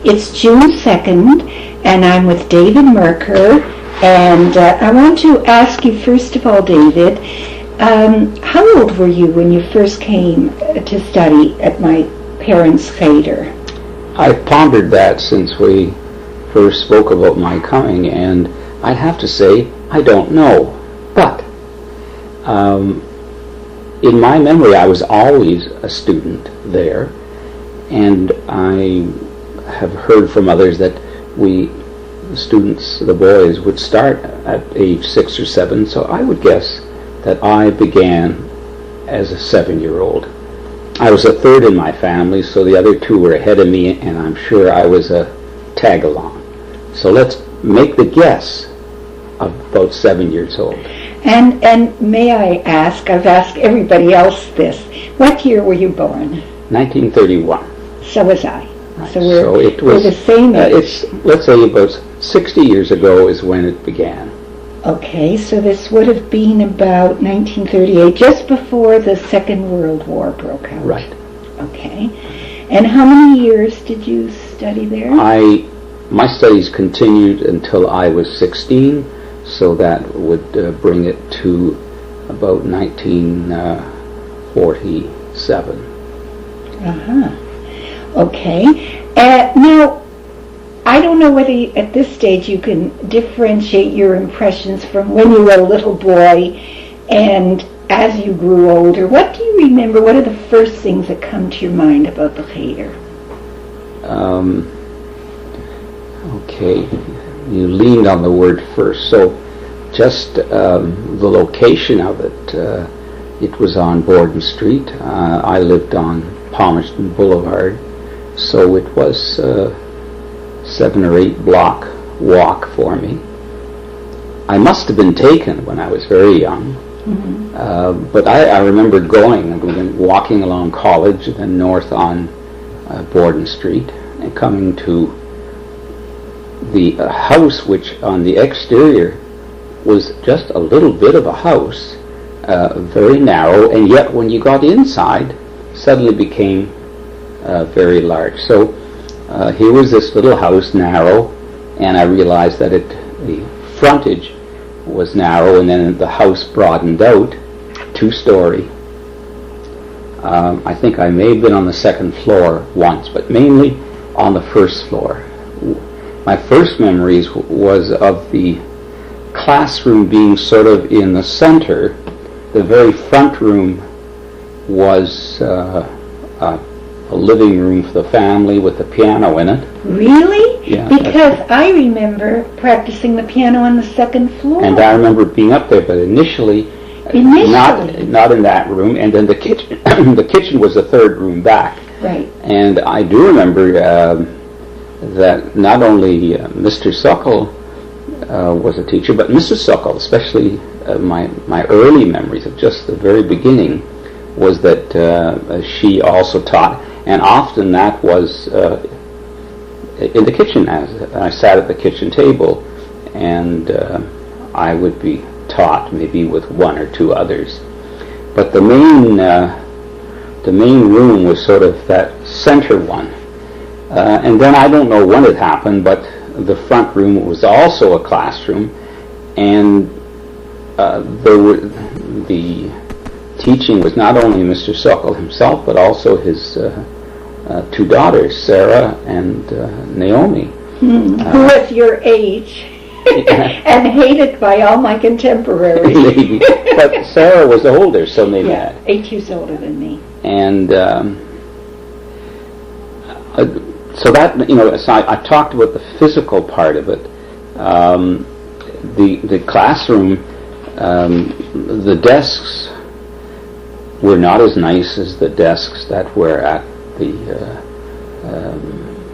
It's June 2nd, and I'm with David Merker, and I want to ask you, first of all, David, how old were you when you first came to study at my parents' Cheder? I've pondered that since we first spoke about my coming, and I have to say, I don't know. But in my memory, I was always a student there, and I have heard from others that we students, the boys, would start at age 6 or 7, so I would guess that I began as a 7-year-old. I was a third in my family, so the other two were ahead of me, and I'm sure I was a tag-along. So let's make the guess of about 7 years old. And may I ask, I've asked everybody else this, what year were you born? 1931. So was I. Right. So we're the same age. Let's say about 60 years ago is when it began. Okay, so this would have been about 1938, just before the Second World War broke out. Right. Okay. And how many years did you study there? My studies continued until I was 16, so that would bring it to about 1947. Uh-huh. Okay. Now, I don't know whether at this stage you can differentiate your impressions from when you were a little boy and as you grew older. What do you remember? What are the first things that come to your mind about the Cheder? Okay, you leaned on the word first. So just the location of it, it was on Borden Street. I lived on Palmerston Boulevard, so it was 7 or 8 block walk for me. I must have been taken when I was very young, but I remember going and walking along College and then north on Borden Street and coming to the house, which on the exterior was just a little bit of a house, very narrow, and yet when you got inside suddenly became very large. So here was this little house, narrow, and I realized that the frontage was narrow, and then the house broadened out, 2-story. I think I may have been on the second floor once, but mainly on the first floor. My first memories was of the classroom being sort of in the center. The very front room was a living room for the family with a piano in it. Really? Yeah. Because I remember practicing the piano on the second floor. And I remember being up there, but initially not in that room. And then the kitchen, the kitchen was the third room back. Right. And I do remember that not only Mr. Suckle was a teacher, but Mrs. Suckle, especially my early memories of just the very beginning, was that she also taught, and often that was in the kitchen. As I sat at the kitchen table, and I would be taught, maybe with 1 or 2 others. But the main room was sort of that center one. And then I don't know when it happened, but the front room was also a classroom, and the teaching was not only Mr. Suckle himself, but also his 2 daughters, Sarah and Naomi. Who was your age and hated by all my contemporaries. Maybe. But Sarah was older, so maybe yeah, 8 years older than me. And so that, so I talked about the physical part of it. The classroom, the desks were not as nice as the desks that were at the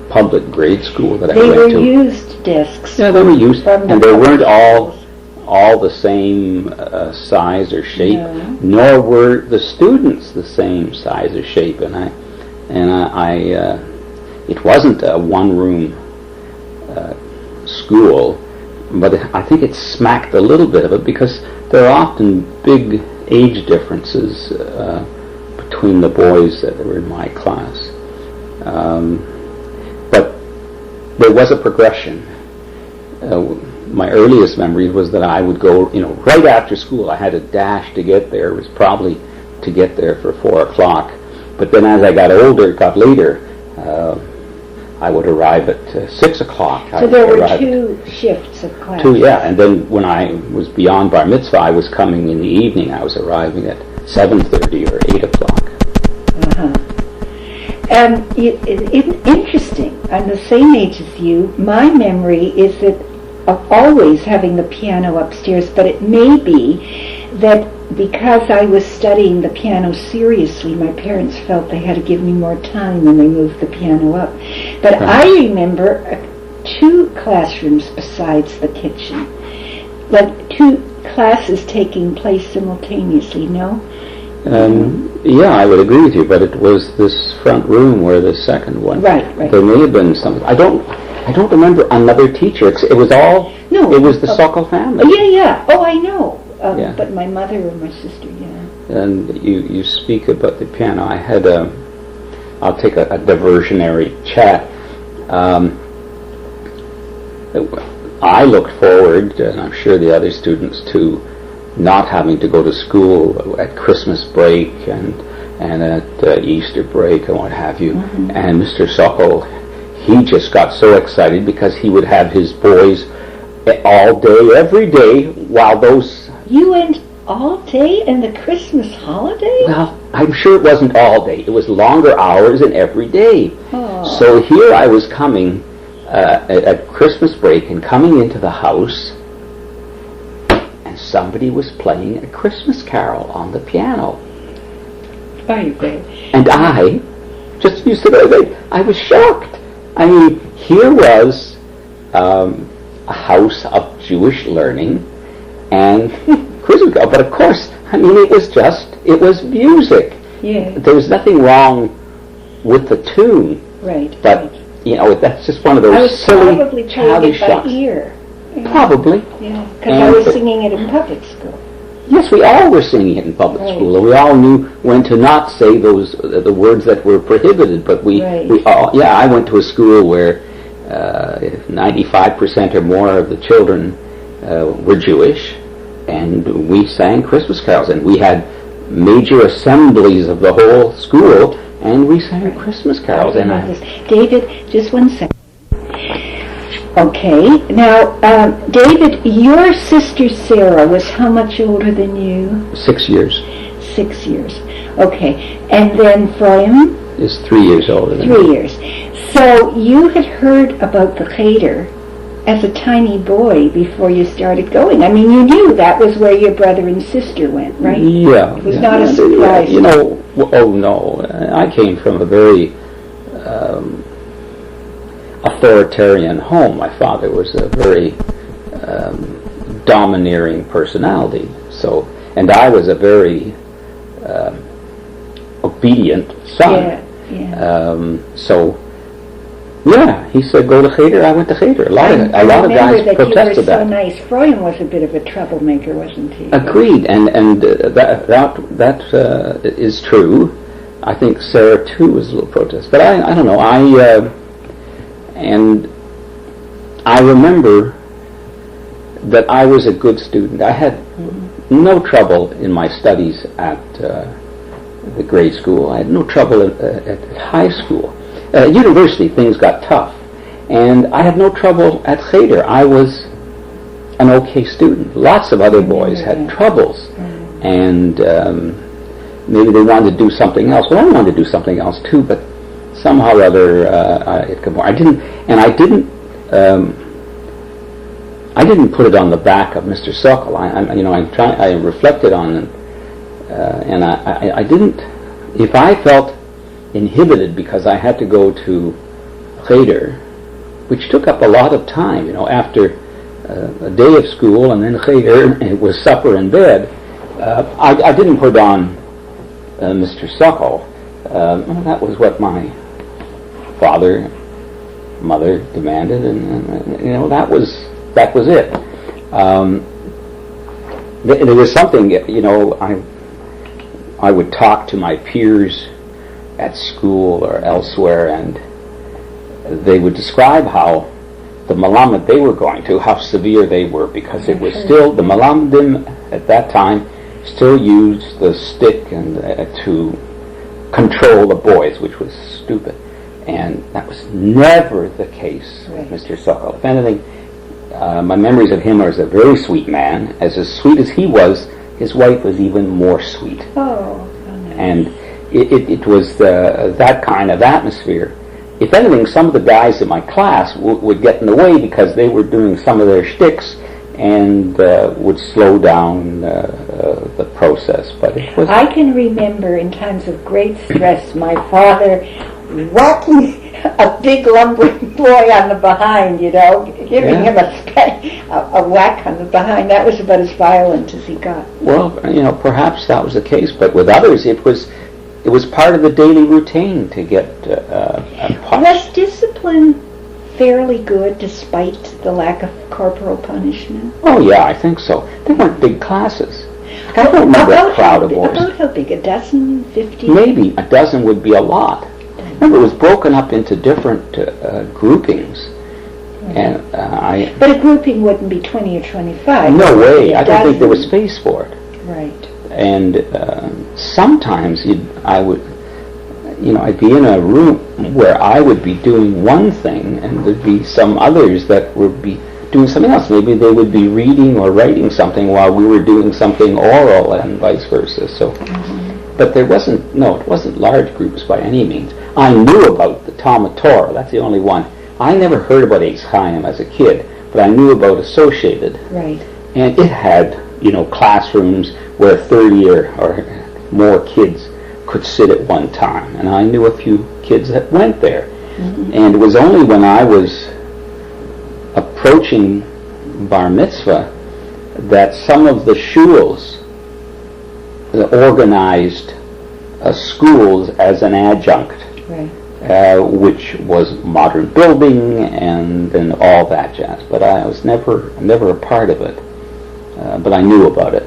public grade school that I went to. They were used desks. Yeah, they were used, and they weren't all the same size or shape, nor were the students the same size or shape. And I it wasn't a one-room school, but I think it smacked a little bit of it because there are often big age differences between the boys that were in my class. But there was a progression. My earliest memory was that I would go, right after school. I had a dash to get there. It was probably to get there for 4 o'clock. But then as I got older, it got later, I would arrive at 6 o'clock. So there were 2 shifts of class. 2, yeah. And then when I was beyond bar mitzvah, I was coming in the evening. I was arriving at 7:30 or 8 o'clock. Interesting. I'm the same age as you. My memory is that of always having the piano upstairs, but it may be that because I was studying the piano seriously, my parents felt they had to give me more time when they moved the piano up. But I remember 2 classrooms besides the kitchen, like 2 classes taking place simultaneously, no? Yeah, I would agree with you, but it was this front room where the second one. Right. There may have been some. I don't remember another teacher. It was all. No. It was the Sokol family. Yeah. Oh, I know. But my mother or my sister, yeah. And you speak about the piano. I had I'll take a diversionary chat. I looked forward, and I'm sure the other students too, not having to go to school at Christmas break and at Easter break and what have you. Mm-hmm. And Mr. Sokol, he just got so excited because he would have his boys all day, every day, while those... You went all day in the Christmas holiday? Well, I'm sure it wasn't all day. It was longer hours and every day. Oh. So here I was coming at Christmas break and coming into the house, and somebody was playing a Christmas carol on the piano. And I just used to go, I was shocked. I mean, here was a house of Jewish learning and Christmas carol, but of course, I mean, it was music. Yeah. There was nothing wrong with the tune. Right. But, that's just one of those silly, childish shocks. Probably. Yeah, because I was singing it in public school. Yes, we all were singing it in public school, and we all knew when to not say the words that were prohibited. But we all, I went to a school where 95% or more of the children were Jewish, and we sang Christmas carols, and we had major assemblies of the whole school, and we sang Christmas carols. David, just one second. Okay, now, David, your sister Sarah was how much older than you? 6 years. 6 years. Okay, and then Froyam? Is 3 years older than 3 years. So you had heard about the Cheder as a tiny boy before you started going. I mean, you knew that was where your brother and sister went, right? Yeah. It was not a surprise. Oh no, I came from a very authoritarian home. My father was a very domineering personality. So, and I was a very obedient son. He said go to Cheder. I went to Cheder. A lot of guys protested that. You were so nice. Froyam was a bit of a troublemaker, wasn't he? Agreed, and that is true. I think Sarah too was a little protest, but I don't know. And I remember that I was a good student. I had no trouble in my studies at the grade school. I had no trouble at high school. At university, things got tough. And I had no trouble at Cheder. I was an okay student. Lots of other boys had troubles. And maybe they wanted to do something else. Well, I wanted to do something else too, but somehow or other, I didn't put it on the back of Mr. Sokol. I reflected on it, and I didn't. If I felt inhibited because I had to go to Cheder, which took up a lot of time, after a day of school and then Cheder, it was supper and bed. I didn't put on Mr. Sokol. That was what my father, mother demanded, and that was it. There was something, I would talk to my peers at school or elsewhere, and they would describe how the Malamed they were going to, how severe they were, because it was still, the Malamedim at that time still used the stick and to control the boys, which was stupid. And that was never the case with Mr. Sokol. If anything, my memories of him are as a very sweet man. As sweet as he was, his wife was even more sweet. Oh, nice. And it was that kind of atmosphere. If anything, some of the guys in my class would get in the way because they were doing some of their shticks and would slow down the process. But it was. I can remember in times of great stress, my father whacking a big lumbering boy on the behind, giving him a whack on the behind. That was about as violent as he got. Well, perhaps that was the case, but with others, it was part of the daily routine to get punished. Was discipline fairly good despite the lack of corporal punishment? Oh yeah, I think so. They weren't big classes. I don't remember a crowd of boys. About how big? A dozen, 50? Maybe a dozen would be a lot. Remember, it was broken up into different groupings, and But a grouping wouldn't be 20 or 25. No way. I don't think there was space for it. Right. And sometimes I'd be in a room where I would be doing one thing, and there'd be some others that would be doing something else. Maybe they would be reading or writing something while we were doing something oral, and vice versa. So. But it wasn't large groups by any means. I knew about the Talmud Torah, that's the only one. I never heard about Eitz Chaim as a kid, but I knew about Associated. Right. And it had, classrooms where 30 or more kids could sit at one time. And I knew a few kids that went there. Mm-hmm. And it was only when I was approaching Bar Mitzvah that some of the shuls organized schools as an adjunct, right. Which was modern building and all that jazz. But I was never a part of it. But I knew about it.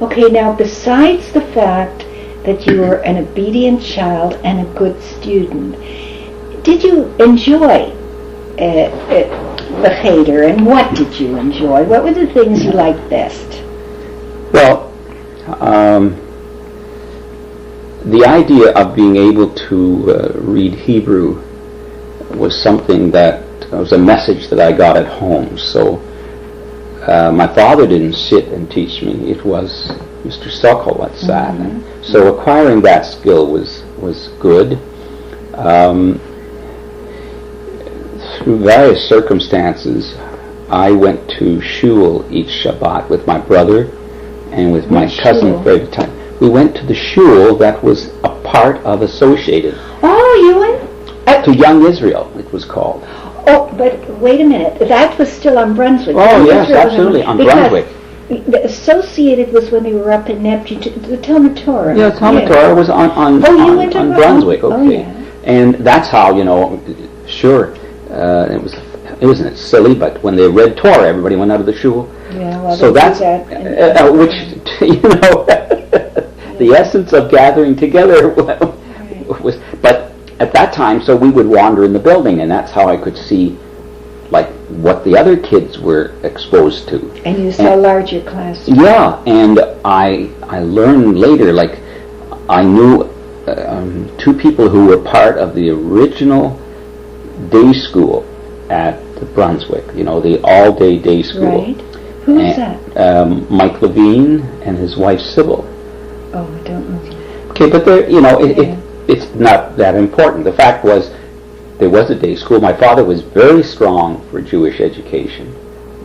Okay, now besides the fact that you were an obedient child and a good student, did you enjoy the Cheder, and what did you enjoy? What were the things you liked best? Well, the idea of being able to read Hebrew was something that was a message that I got at home. So my father didn't sit and teach me. It was Mr. Sokol that sat. Mm-hmm. So acquiring that skill was good. Through various circumstances, I went to shul each Shabbat with my brother and with my cousin for the time. We went to the shul that was a part of Associated. Oh, you went? To Young Israel, it was called. Oh, but wait a minute. That was still on Brunswick. Oh, yes, absolutely, on Brunswick. The Associated was when we were up in Neptune, the Talmud Torah. Yeah, Talmud Torah was on Brunswick, okay. Oh, yeah. And that's how, sure, it wasn't silly, but when they read Torah, everybody went out of the shul. Yeah, well, so that's which the essence of gathering together was. But at that time, so we would wander in the building, and that's how I could see, like, what the other kids were exposed to. And you saw larger classes. Yeah, and I learned later, like, I knew two people who were part of the original day school at Brunswick, the all-day day school. Right. Who was that? Mike Levine and his wife Sybil. Oh, I don't know. Okay, but it's not that important. The fact was, there was a day school. My father was very strong for Jewish education,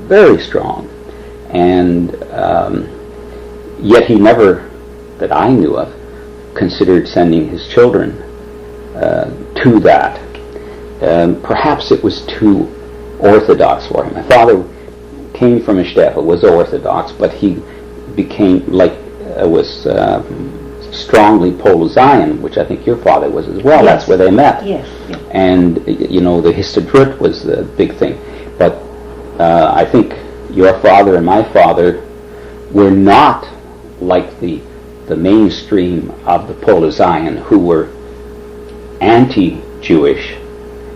very strong, and yet he never, that I knew of, considered sending his children to that. Perhaps it was too orthodox for him. My father came from a shtetl, was orthodox, but he became was strongly Polo-Zion, which I think your father was as well. Yes. That's where they met. Yes. And the Histadrut was the big thing. But I think your father and my father were not like the mainstream of the Polo-Zion, who were anti-Jewish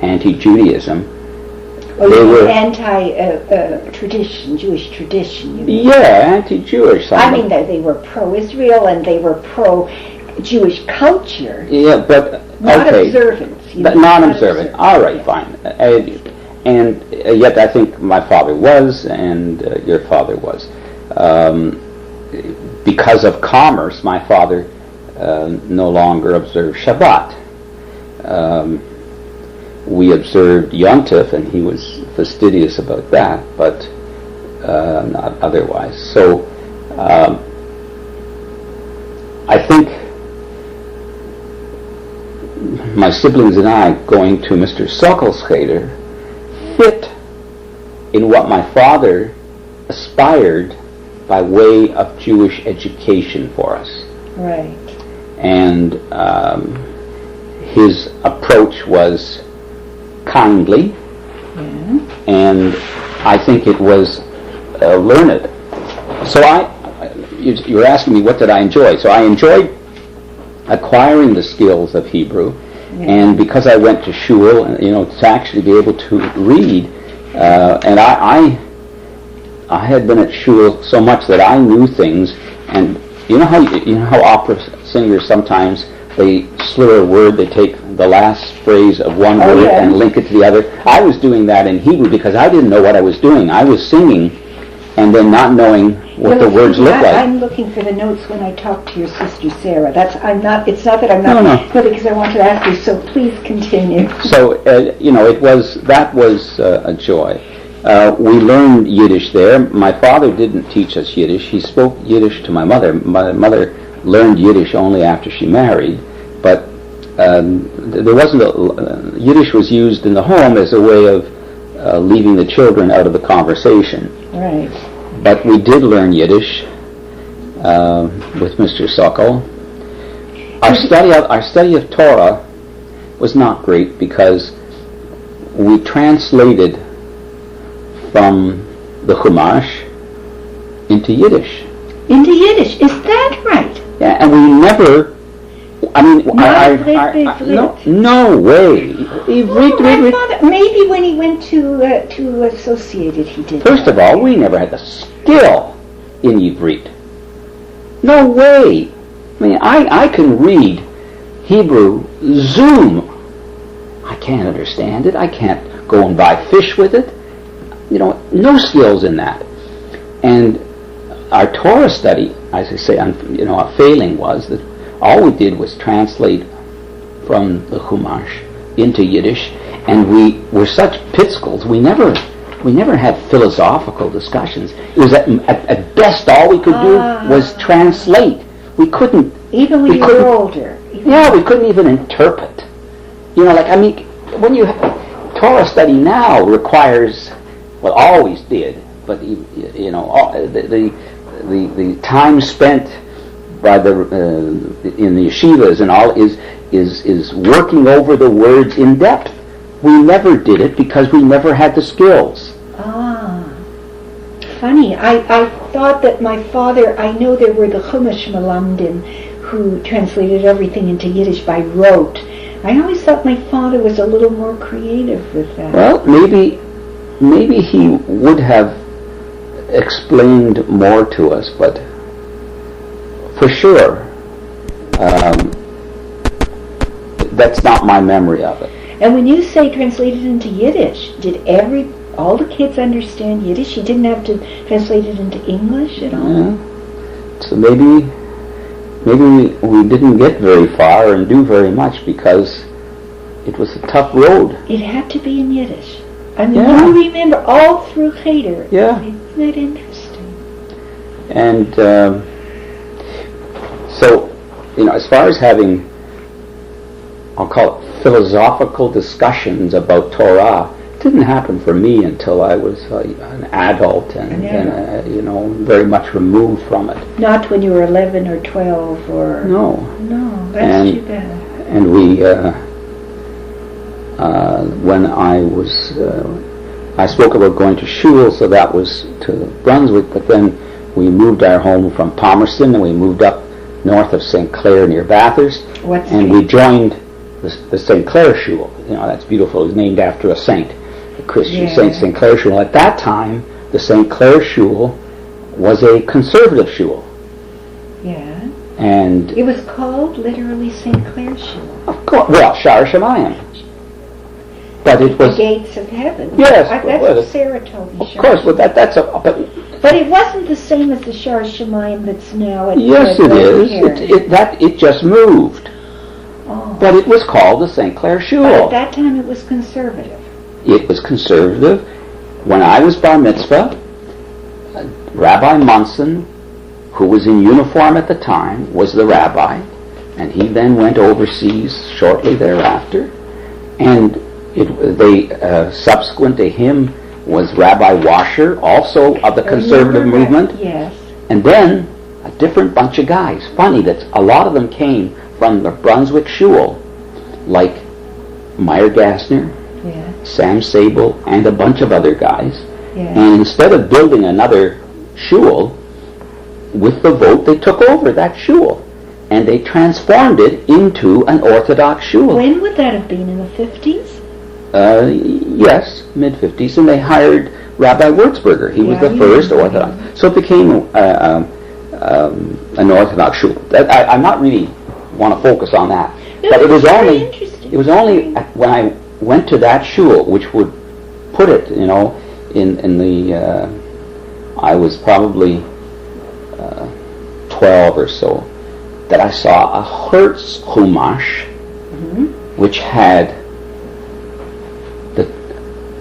anti-Judaism. Oh, They you were- mean anti-tradition, Jewish tradition, you mean? Yeah, anti-Jewish. I mean that they were pro-Israel and they were pro-Jewish culture, Yeah, but not okay. observance. you But mean, non-observant. All right, yeah. fine. And yet I think my father was, and your father was. Because of commerce, my father no longer observed Shabbat. We observed Yom Tov, and he was fastidious about that, but not otherwise. So I think my siblings and I going to Mr. Sokol's Cheder fit in what my father aspired by way of Jewish education for us. Right. And his approach was kindly, and I think it was learned. So you were asking me what did I enjoy. So I enjoyed acquiring the skills of Hebrew, and because I went to shul, to actually be able to read, and I had been at shul so much that I knew things, and you know how opera singers sometimes they slur a word, they take the last phrase of one word and link it to the other. I was doing that in Hebrew because I didn't know what I was doing. I was singing and then not knowing what the words looked like. I'm looking for the notes when I talk to your sister Sarah. It's not that I'm not, No. because I want to ask you, so please continue. So, that was a joy. We learned Yiddish there. My father didn't teach us Yiddish. He spoke Yiddish to my mother. My mother learned Yiddish only after she married, but there wasn't Yiddish was used in the home as a way of leaving the children out of the conversation. Right. But we did learn Yiddish with Mr. Sokol. Our study of Torah was not great because we translated from the Chumash into Yiddish. Into Yiddish, is that right? Yeah, and we never. I mean, no way. My father, maybe when he went to Associated, he did. First of all, we never had the skill in Ivrit. No way. I mean, I can read Hebrew Zoom. I can't understand it. I can't go and buy fish with it. No skills in that. And our Torah study, as I say, our failing was that all we did was translate from the Chumash into Yiddish, and we were such pitzkels. We never had philosophical discussions. It was at best all we could do was translate. We couldn't. Even when you were older. Yeah, we couldn't even interpret. When you Torah study now requires, well, always did, but the time spent by in the yeshivas and all is working over the words in depth. We never did it because we never had the skills. Funny. I thought that my father, I know there were the Chumash Malamdim who translated everything into Yiddish by rote. I always thought my father was a little more creative with that. Well, maybe he would have explained more to us, but for sure, that's not my memory of it. And when you say translated into Yiddish, did all the kids understand Yiddish? You didn't have to translate it into English at all? Yeah. So maybe we didn't get very far and do very much because it was a tough road. It had to be in Yiddish. I mean, Yeah. you remember all through Cheder. Yeah. Isn't that interesting? And so, as far as having, I'll call it philosophical discussions about Torah, it didn't happen for me until I was an adult and very much removed from it. Not when you were 11 or 12 or... No. No, that's too bad. And we, when I was, I spoke about going to shul, so that was to Brunswick, but then we moved our home from Palmerston and we moved up north of St. Clair near Bathurst. What's and the- we joined the St. Clair Shul. That's beautiful. It was named after a saint, a Christian saint, St. Clair Shul. At that time, the St. Clair Shul was a conservative shul. Yeah. And it was called literally St. Clair Shul. Of course, well, Shar Shemayim. But it was the gates of heaven. Yes, that's what Sarah told me. Of course, but but it wasn't the same as the Shar Shemayim that's now at yes, it is. It just moved. Oh. But it was called the St. Clair Shul. But at that time, it was conservative. It was conservative. When I was bar mitzvah, Rabbi Munson, who was in uniform at the time, was the rabbi, and he then went overseas shortly thereafter. And subsequent to him was Rabbi Washer, also of the conservative movement. Yes. And then a different bunch of guys. Funny that a lot of them came from the Brunswick Shul, like Meyer Gassner, Sam Sable, and a bunch of other guys. And instead of building another shul, with the vote they took over that shul. And they transformed it into an Orthodox shul. When would that have been, in the 50s? Yes, mid-50s. And they hired Rabbi Wurzberger. He was the first Orthodox. So it became an Orthodox shul. I'm not really want to focus on that. No, but it was only when I went to that shul, which would put it, in the, I was probably 12 or so, that I saw a Hertz Chumash, which had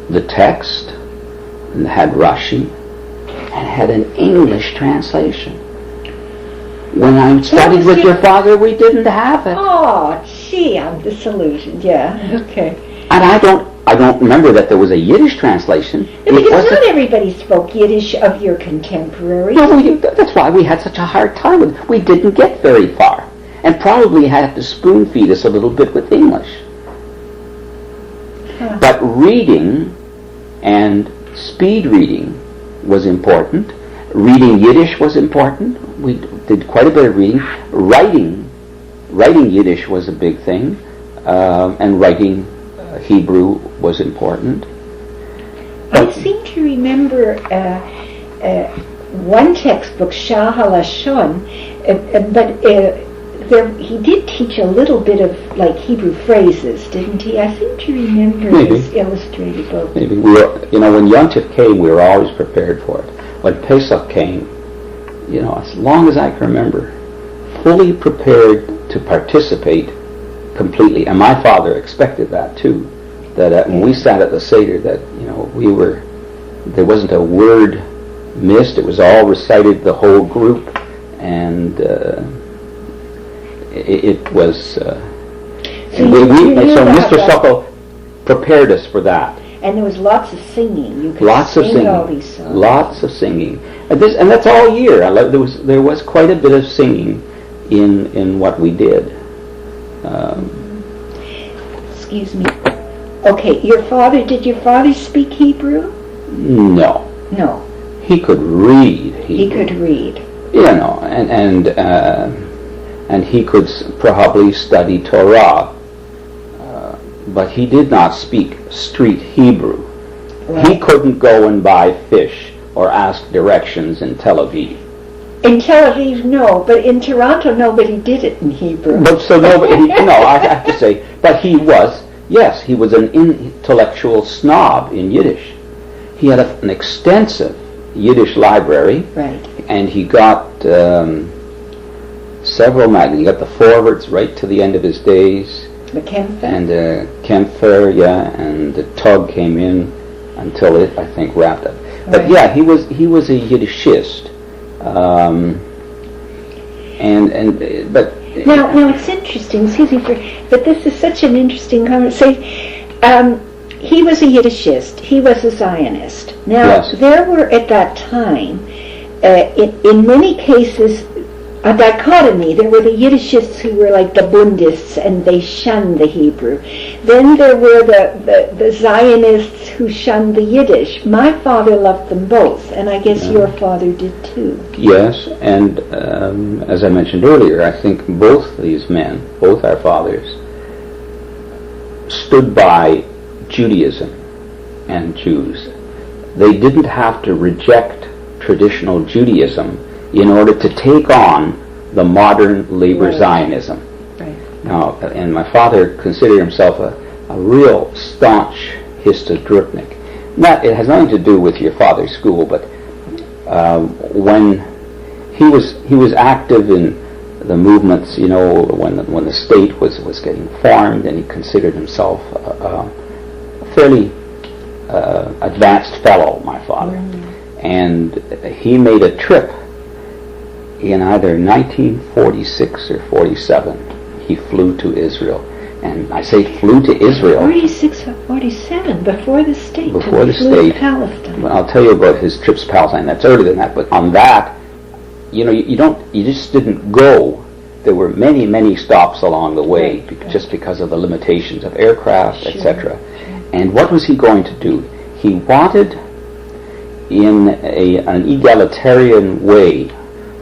the text, and had Rashi, and had an English translation. When I studied with your father, we didn't have it. Oh, gee, I'm disillusioned. Yeah, okay. And I don't remember that there was a Yiddish translation. Because not everybody spoke Yiddish of your contemporaries. No, that's why we had such a hard time with it. We didn't get very far, and probably had to spoon feed us a little bit with English. But reading and speed reading was important. Reading Yiddish was important. We did quite a bit of reading. Writing Yiddish was a big thing, and writing Hebrew was important. I seem to remember one textbook, Shah HaLashon, but he did teach a little bit of like Hebrew phrases, didn't he? I seem to remember this illustrated book. Maybe when Yom Tov came, we were always prepared for it. When Pesach came, as long as I can remember, fully prepared to participate completely. And my father expected that too. That when we sat at the Cheder, that there wasn't a word missed. It was all recited, the whole group, and it was. So Mr. Suckle prepared us for that. And there was lots of singing. You could lots of singing. All these songs. Lots of singing. And that's all year. There was quite a bit of singing in what we did. Excuse me. Okay, did your father speak Hebrew? No. No. He could read Hebrew. He could read. And he could probably study Torah. But he did not speak street Hebrew. Right. He couldn't go and buy fish or ask directions in Tel Aviv. In Tel Aviv, no, but in Toronto, nobody did it in Hebrew. But so nobody, I have to say, but he was an intellectual snob in Yiddish. He had an extensive Yiddish library, right? And he got several magazines. He got the Forwards right to the end of his days. The Kempfer? And Kempfer, and the Tug came in until it, I think, wrapped up. But right. he was a Yiddishist. But now it's interesting. Excuse me but this is such an interesting conversation. He was a Yiddishist. He was a Zionist. Now there were at that time, in many cases, a dichotomy. There were the Yiddishists who were like the Bundists, and they shunned the Hebrew. Then there were the Zionists who shunned the Yiddish. My father loved them both, and I guess your father did too. Yes, and as I mentioned earlier, I think both these men, both our fathers, stood by Judaism and Jews. They didn't have to reject traditional Judaism in order to take on the modern labor Zionism. Right. Now, and my father considered himself a real staunch Histadrutnik. It has nothing to do with your father's school, but when he was active in the movements, when the state was getting formed, and he considered himself a fairly advanced fellow, my father. And he made a trip in either 1946 or 47. He flew to Israel. And I say flew to Israel. 46 or 47, before the state. Before the flew state. To Palestine. Well, I'll tell you about his trips to Palestine. That's earlier than that. But on that, you just didn't go. There were many, many stops along the way, just because of the limitations of aircraft, Sure. etc. And what was he going to do? He wanted, in an egalitarian way,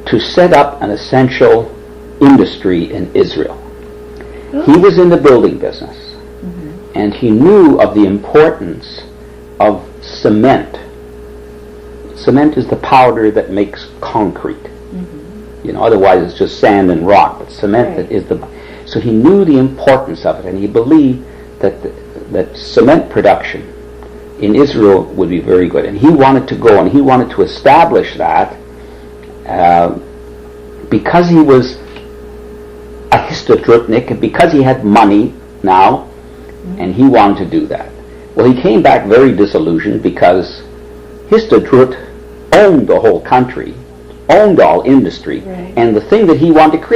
to set up an essential industry in Israel. He was in the building business, and he knew of the importance of cement. Cement is the powder that makes concrete. Otherwise it's just sand and rock, but cement is the... So he knew the importance of it, and he believed that cement production in Israel would be very good. And he wanted to go, and he wanted to establish that because he was a Histadrutnik, and because he had money now, and he wanted to do that. Well, he came back very disillusioned because Histadrut owned the whole country, owned all industry, and the thing that he wanted to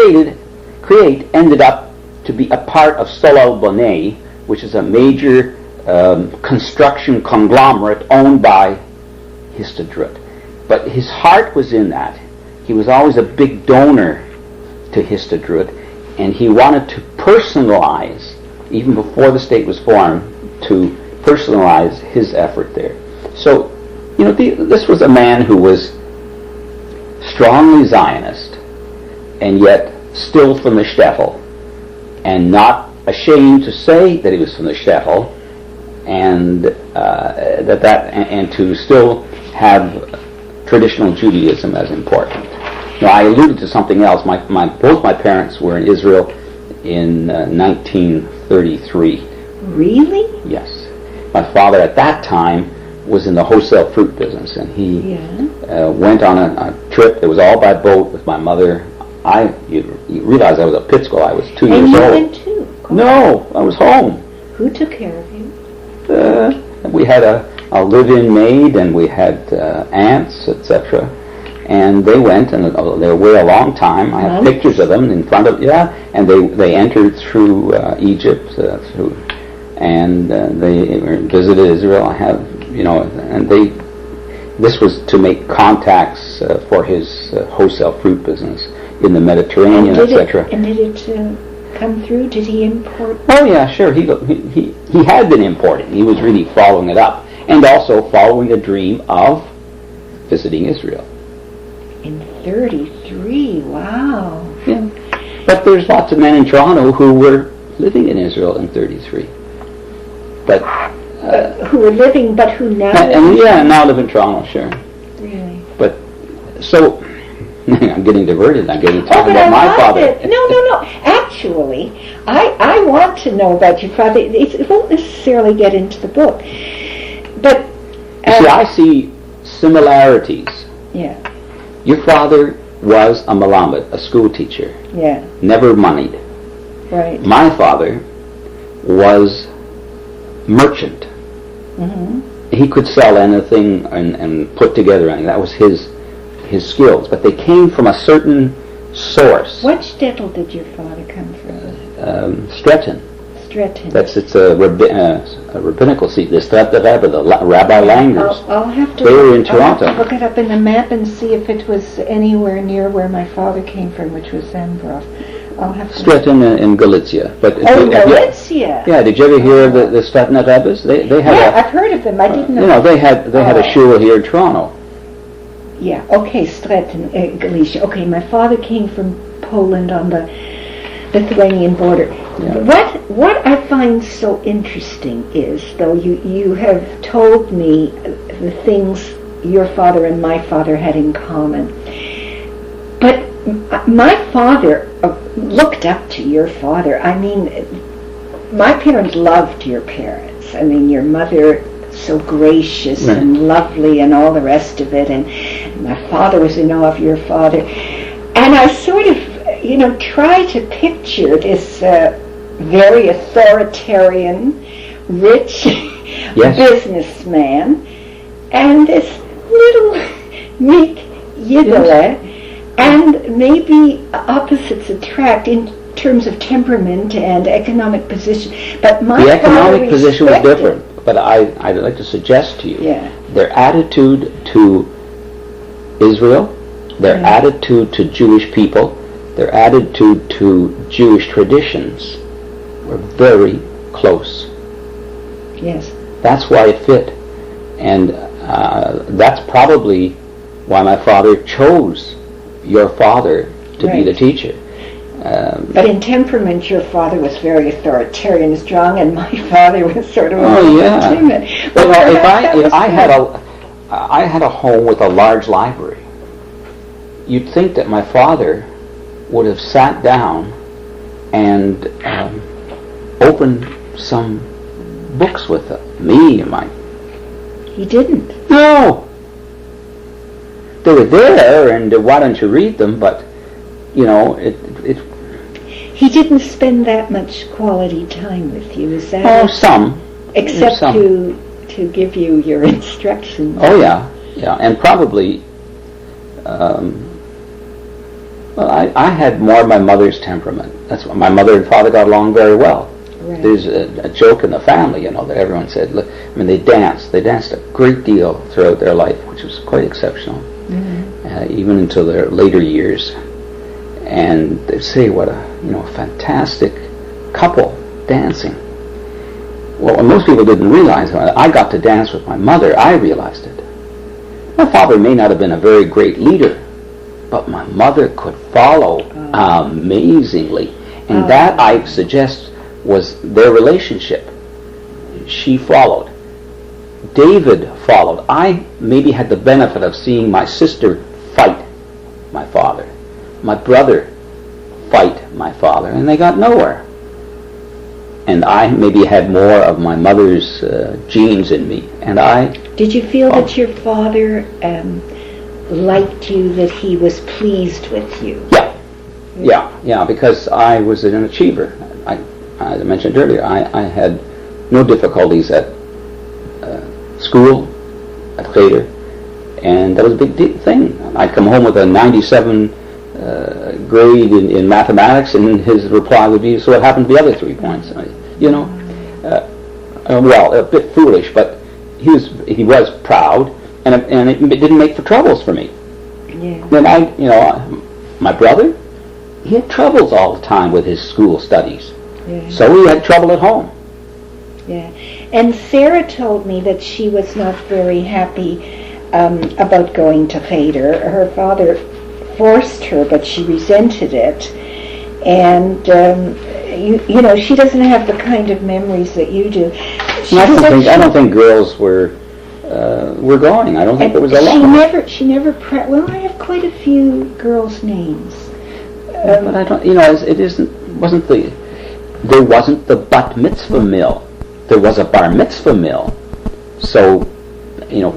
create ended up to be a part of Solal Boneh, which is a major construction conglomerate owned by Histadrut. But his heart was in that. He was always a big donor to Histadrut, and he wanted to personalize, even before the state was formed, to personalize his effort there. So, this was a man who was strongly Zionist, and yet still from the shtetl, and not ashamed to say that he was from the shtetl, and and to still have traditional Judaism as important. Now, I alluded to something else. Both my parents were in Israel in 1933. Really? Yes. My father at that time was in the wholesale fruit business, and he went on a trip. It was all by boat with my mother. You realize I was at Pittsburgh. I was 2 years and you old. went too? No, I was home. Who took care of you? We had a live-in maid, and we had aunts, etc. And they went, and they were away a long time. I have pictures of them in front of, and they entered through Egypt, and they visited Israel. I have, and this was to make contacts for his wholesale fruit business in the Mediterranean, etc. And did it come through? Did he import? Oh yeah, sure. He had been importing. He was really following it up, and also following a dream of visiting Israel. In 33, wow. Yeah. But there's lots of men in Toronto who were living in Israel in 33. But who were living, but who now now live in Toronto, sure. Really? But, so, I'm getting diverted. I'm getting talking about my father. No. Actually, I want to know about your father. It won't necessarily get into the book. But... I see similarities. Yeah. Your father was a Malamed, a school teacher. Yeah. Never moneyed. Right. My father was merchant. He could sell anything and put together anything. That was his skills. But they came from a certain source. What shtetl did your father come from? Stretton. Stretton. It's a rabbinical seat. The Stretton Rebbe, the Rabbi Langers. I'll have to. They were in Toronto. I'll have to look it up in the map and see if it was anywhere near where my father came from, which was Zambrov. I'll have to. Stretton in Galicia. But Galicia. Yeah. Did you ever hear of the Stretton Rebbes? They had I've heard of them. I didn't know. They had a shul here in Toronto. Yeah. Okay. Stretton, Galicia. Okay. My father came from Poland on the Lithuanian border. Yeah. What I find so interesting is, though, you have told me the things your father and my father had in common, but my father looked up to your father. I mean, my parents loved your parents. I mean, your mother, so gracious right. and lovely and all the rest of it, and my father was in awe of your father. And I sort of, try to picture this very authoritarian, rich Yes. businessman and this little meek Yidele, Yes. and maybe opposites attract in terms of temperament and economic position. But my The economic father position was respected- different, but I'd like to suggest to you Yeah. their attitude to Israel, their Yeah. attitude to Jewish people, their attitude to Jewish traditions were very close. Yes. That's why it fit. And that's probably why my father chose your father to be Right. the teacher. But in temperament, your father was very authoritarian, strong, and my father was sort of a Oh, little yeah. timid. Well, But if perhaps that was I had good. I had a home with a large library, you'd think that my father would have sat down and opened some books with me and my. He didn't. No, they were there, and why don't you read them? But it. He didn't spend that much quality time with you, is that Oh, it? some. Except some. to give you your instructions. Oh yeah, and probably. Well, I had more of my mother's temperament. That's why my mother and father got along very well. Right. There's a joke in the family, that everyone said. Look, I mean, they danced a great deal throughout their life, which was quite exceptional, even into their later years. And they'd say, what a fantastic couple dancing. Well, when most people didn't realize, when I got to dance with my mother, I realized it. My father may not have been a very great leader, but my mother could follow amazingly. And that, I suggest, was their relationship. She followed. David followed. I maybe had the benefit of seeing my sister fight my father, my brother fight my father, and they got nowhere. And I maybe had more of my mother's genes in me. And I... Did you feel that your father liked you, that he was pleased with you? Yeah, because I was an achiever. As I mentioned earlier, I had no difficulties at school, at Cheder, and that was a big thing. I'd come home with a 97 grade in mathematics, and his reply would be, "So what happened to the other 3 points?" Well, a bit foolish, but he was proud, and it didn't make for troubles for me. Yeah. Then my brother, he had troubles all the time with his school studies. Yeah. So he had trouble at home. Yeah. And Sarah told me that she was not very happy about going to Cheder. Her father forced her, but she resented it. And, she doesn't have the kind of memories that you do. I don't think girls were going. I don't think there was a lot. She never well, I have quite a few girls' names. But I don't, there wasn't the bat mitzvah mill. There was a bar mitzvah mill. So,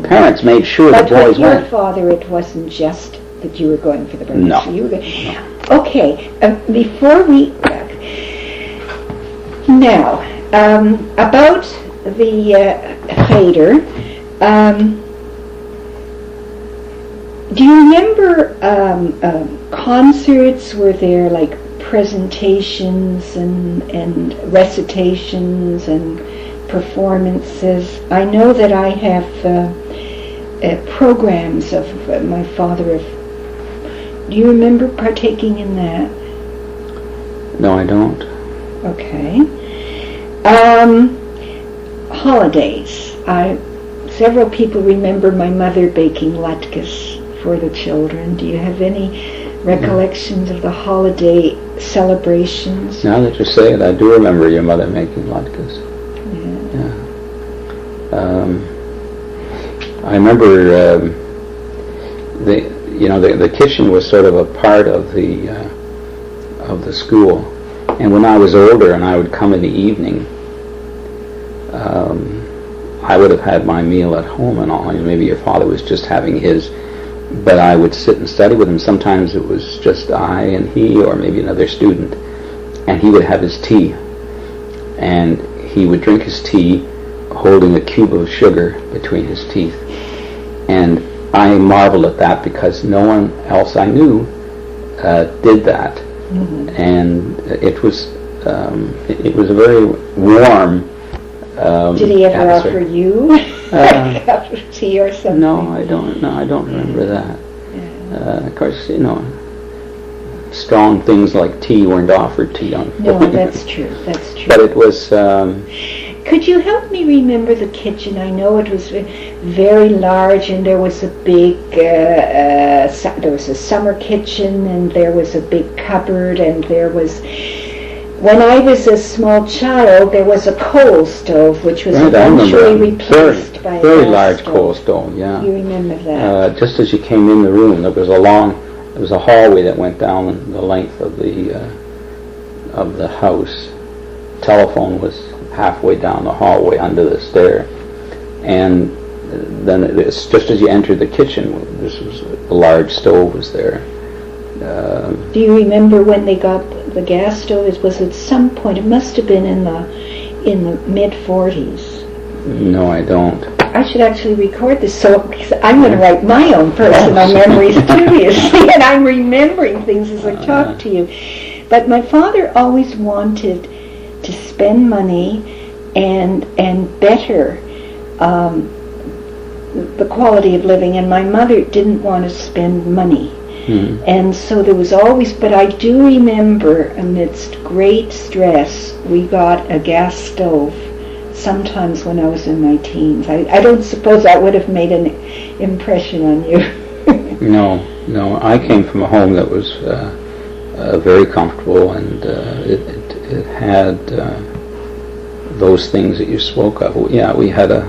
parents made sure the boys But with your went. father, it wasn't just that you were going for the bar No. mitzvah. You were going. Okay, before we... Now, about the Cheder, do you remember concerts? Were there like presentations and recitations and performances? I know that I have programs of my father. Do you remember partaking in that? No, I don't. Okay. Holidays. Several people remember my mother baking latkes for the children. Do you have any recollections of the holiday celebrations. Now that you say it, I do remember your mother making latkes. Yeah. I remember the kitchen was sort of a part of the school, and when I was older and I would come in the evening, I would have had my meal at home and all. Maybe your father was just having his, but I would sit and study with him. Sometimes it was just I and he, or maybe another student, and he would have his tea, and he would drink his tea holding a cube of sugar between his teeth. And I marveled at that because no one else I knew did that. Mm-hmm. And it was a very warm did he ever atmosphere. offer you a cup of tea or something? No, I don't remember that. Yeah. Of course, strong things like tea weren't offered to young folk. No, that's true. That's true. But it was. Could you help me remember the kitchen? I know it was very large, and there was a big, there was a summer kitchen, and there was a big cupboard, and there was, when I was a small child, there was a coal stove, which was eventually replaced by a very gas large stove. coal stove. Yeah. You remember that? Just as you came in the room, there was a hallway that went down the length of the house. Telephone was halfway down the hallway under the stair, and then it's just as you entered the kitchen, this was a large stove was there. Do you remember when they got the gas stove? It was at some point. It must have been in the mid-40s. No, I don't. I should actually record this, so cause I'm going to write my own personal memories too, you see, and I'm remembering things as I talk to you. But my father always wanted to spend money and better the quality of living, and my mother didn't want to spend money. And so there was always, but I do remember amidst great stress we got a gas stove sometimes when I was in my teens. I don't suppose that would have made an impression on you. No, I came from a home that was very comfortable, and it had those things that you spoke of. Yeah, we had a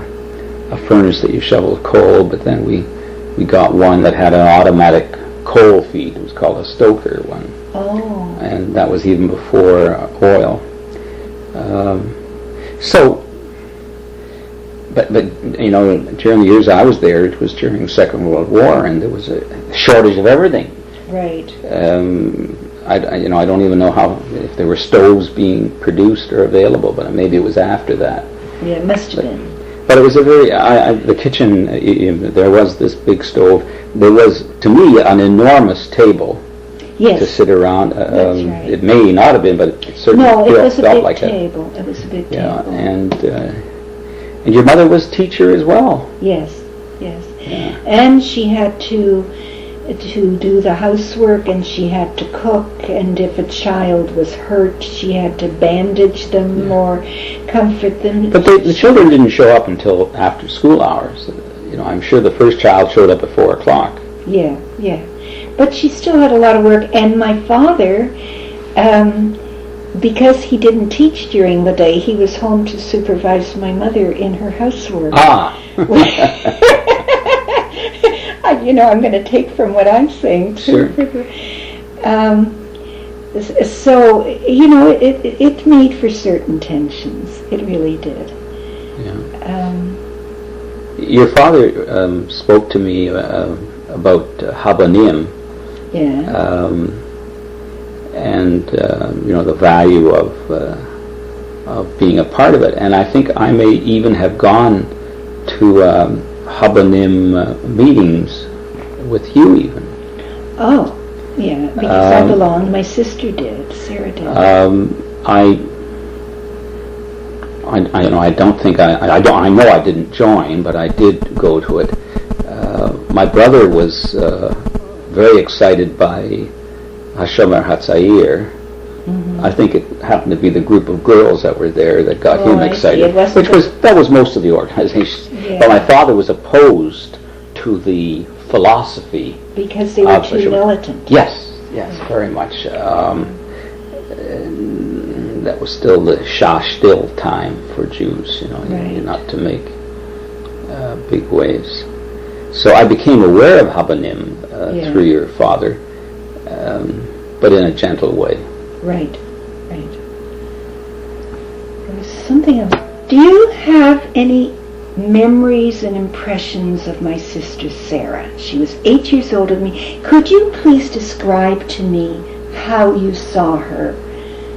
furnace that you shoveled coal, but then we got one that had an automatic coal feed. It was called a stoker one. Oh. And that was even before oil. But during the years I was there, it was during the Second World War, and there was a shortage of everything. Right. I don't even know if there were stoves being produced or available, but maybe it was after that. Yeah, it must have been. But it was the kitchen, there was this big stove. There was, to me, an enormous table to sit around. That's right. It may not have been, but it certainly felt like table. It was a big table. And your mother was teacher as well. Yes. Yeah. And she had to do the housework, and she had to cook, and if a child was hurt, she had to bandage them or comfort them. But the children didn't show up until after school hours. I'm sure the first child showed up at 4 o'clock. Yeah. But she still had a lot of work, and my father, because he didn't teach during the day, he was home to supervise my mother in her housework. Ah! I'm going to take from what I'm saying too. Sure. So, it made for certain tensions. It really did. Yeah. Your father spoke to me about Habanim. Yeah. And the value of being a part of it. And I think I may even have gone to Habanim meetings with you even. Oh, yeah, because I belonged. My sister did. Sarah did. I know I didn't join, but I did go to it. My brother was very excited by Hashomer Hatzair. Mm-hmm. I think it happened to be the group of girls that were there that got him excited. That was most of the organization. Yeah. But my father was opposed to the philosophy because they were too militant. Yes. Yes, very much. That was still the Shah-Stil time for Jews, Right. not to make big waves. So I became aware of Habanim through your father, but in a gentle way. Right. There was something else. Do you have any memories and impressions of my sister Sarah? She was 8 years older than me. Could you please describe to me how you saw her?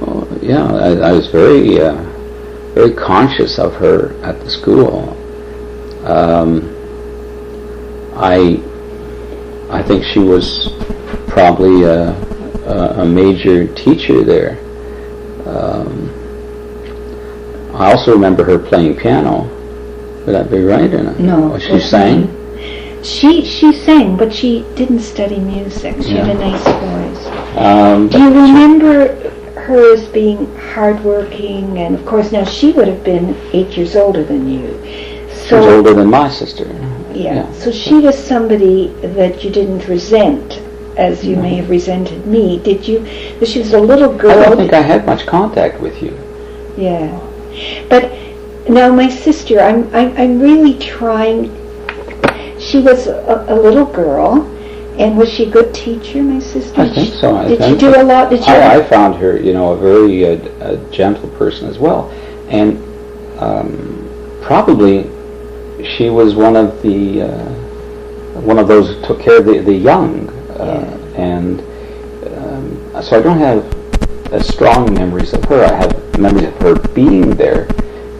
Oh, yeah, I was very, very conscious of her at the school. I think she was probably a major teacher there. I also remember her playing piano. Would that be right? No. Oh, she sang? She sang, but she didn't study music. She had a nice voice. Do you remember her as being hardworking? And of course, now she would have been 8 years older than you. She was older than my sister. Yeah. So she was somebody that you didn't resent, as you may have resented me. Did you? She was a little girl. I don't think I had much contact with you. Yeah. But now my sister, I'm really trying. She was a little girl, and was she a good teacher, my sister? I think so. Did she do a lot? I found her, a very gentle person as well, and probably she was one of those who took care of the young, and so I don't have strong memories of her. I have memories of her being there,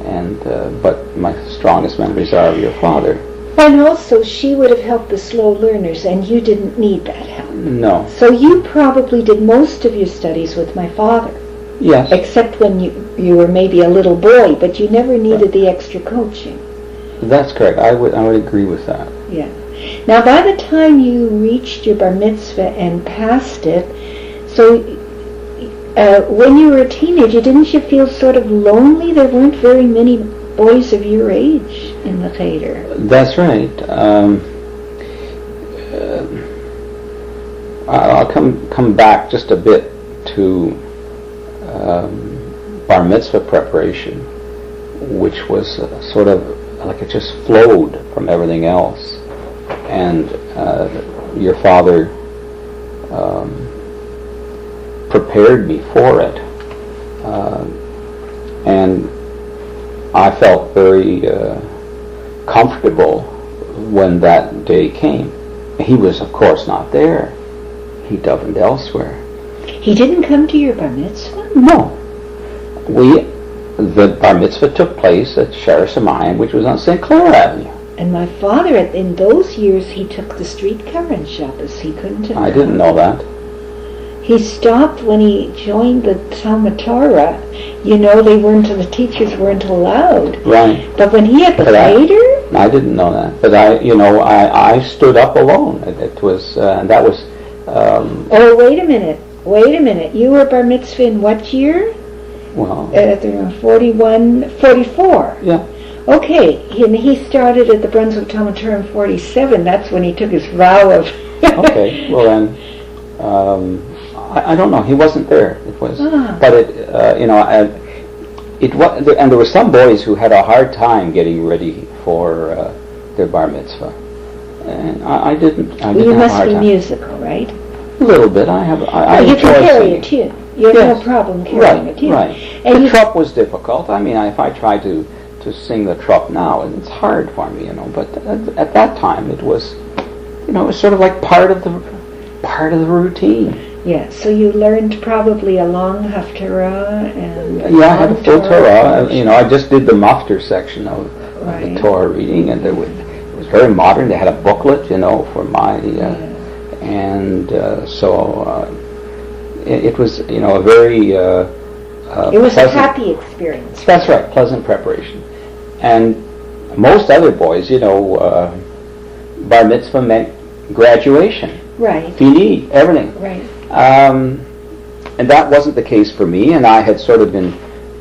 and but my strongest memories are of your father. And also, she would have helped the slow learners, and you didn't need that help. No. So you probably did most of your studies with my father. Yes. Except when you were maybe a little boy, but you never needed the extra coaching. That's correct. I would agree with that. Yeah. Now, by the time you reached your bar mitzvah and passed it, so when you were a teenager, didn't you feel sort of lonely? There weren't very many boys of your age in the Cheder. That's right. I'll come back just a bit to bar mitzvah preparation, which was sort of like it just flowed from everything else, and your father prepared me for it, and I felt very comfortable when that day came. He was, of course, not there. He davened elsewhere. He didn't come to your bar mitzvah? No. The bar mitzvah took place at Cheder, which was on St. Clair Avenue. And my father, in those years, he took the streetcar on Shabbos. He couldn't have I didn't know that. He stopped when he joined the Talmud Torah. The teachers weren't allowed. Right. But when he had the Cheder? I didn't know that. But I stood up alone. It was, and that was... Oh, wait a minute. You were bar mitzvah in what year? Well... 44. Yeah. Okay, and he started at the Brunswick Talmud Torah in 47. That's when he took his vow of... Okay, well then... I don't know. He wasn't there. It was, but it was, and there were some boys who had a hard time getting ready for their bar mitzvah, and I didn't. You must be musical, right? A little bit. I you enjoy can carry singing. a tune. You have no problem carrying a tune. Right. And the trup was difficult. I mean, if I try to sing the trup now, it's hard for me, But at that time, it was, it was sort of like part of the routine. Yeah, so you learned probably a long haftarah and... Yeah, I had a full Torah. I just did the maftar section of the Torah reading, and it was very modern. They had a booklet, for my... And so it was, a very... it was a happy experience. That's right, pleasant preparation. And most other boys, bar mitzvah meant graduation. Right. Fini, everything. Right. And that wasn't the case for me, and I had sort of been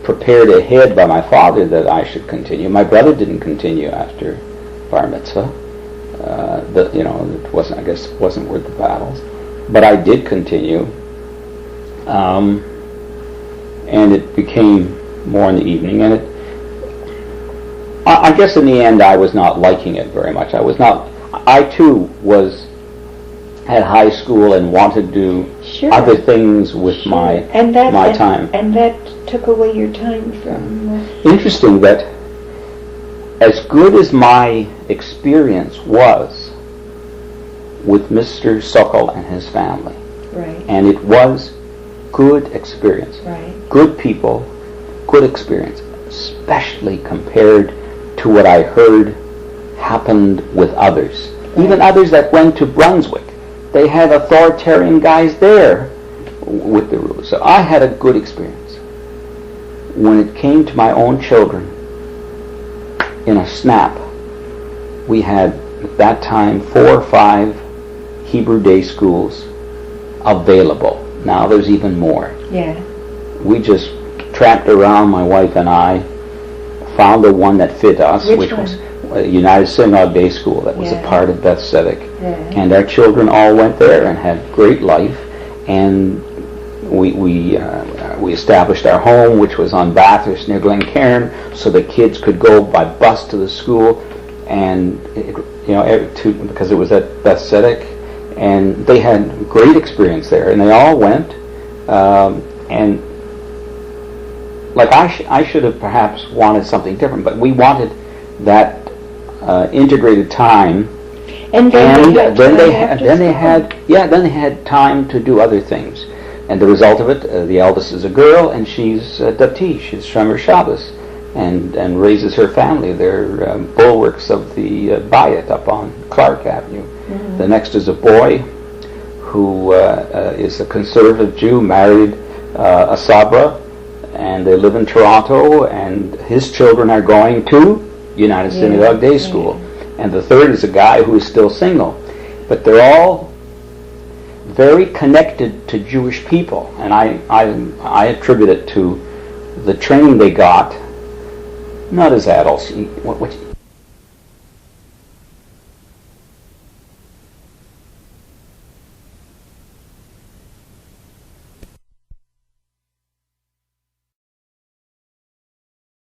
prepared ahead by my father that I should continue. My brother didn't continue after bar mitzvah. It wasn't worth the battles. But I did continue, and it became more in the evening, and I guess in the end I was not liking it very much. I too had high school and wanted to do Sure. other things with my time. And that took away your time from... Interesting that as good as my experience was with Mr. Sokol and his family, Right. and it was good experience, Right. good people, good experience, especially compared to what I heard happened with others. Right. Even others that went to Brunswick. They had authoritarian guys there with the rules. So I had a good experience. When it came to my own children, in a snap, we had at that time 4 or 5 Hebrew day schools available. Now there's even more. Yeah. We just tramped around, my wife and I, found the one that fit us, Which one? was a United Synagogue Day School that was Yeah. a part of Beth Tzedek. Yeah. And our children all went there and had great life. And we established our home, which was on Bathurst near Glencairn, so the kids could go by bus to the school, and because it was at Beth Tzedek, and they had great experience there, and they all went, and like I should have perhaps wanted something different, but we wanted that integrated time. And then they had time to do other things, and the result of it, the eldest is a girl, and she's Dati, she's Shomer Shabbos, and raises her family. They're bulwarks of the Bayit up on Clark Avenue. Mm-hmm. The next is a boy who is a conservative Jew, married a Sabra, and they live in Toronto, and his children are going to United Synagogue Day School. And the third is a guy who is still single. But they're all very connected to Jewish people, and I attribute it to the training they got, not as adults.